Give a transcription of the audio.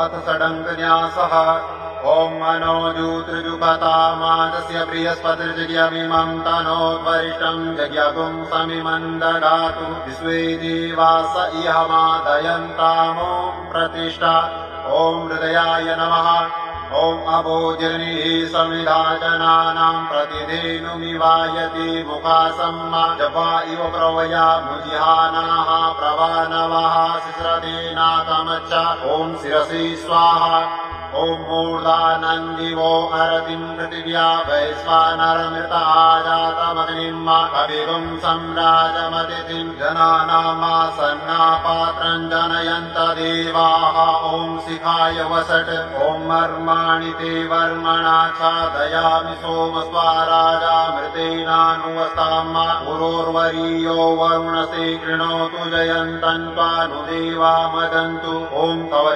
अथ षडङ्गन्यासः ॐ मनोजूतृजुपतामादस्य बृहस्पतिर्जज्ञमिमं तनोद्वरिष्ठं जज्ञगुं समिमं ददातु विश्वे देवास इहमादयन्तामो प्रतिष्ठा ॐ हृदयाय नमः ॐ अभोजनिः समिधा जनानां प्रतिधेनुमिवायति मुखासम्मा जपा इव प्रवया मुजिहानाः प्रवानवः शिश्रतेनाकमच्च ॐ शिरसि स्वाहा ॐ मूर्धानन्दिवो अरतिं पृथिव्या वैश्वानरमृता जातमग्निं कविगुं सम्राजमतिथिं जनानामासन्नापात्रं जनयन्त देवाः ॐ शिखाय वसट् ॐ मर्माणि ते वर्मणा छादयामि सोमस्वा राजामृतेनानुवस्ताम् गुरोर्वरीयो वरुणसे कृणोतु जयन्तन्त्वानुदेवा मदन्तु ॐ तव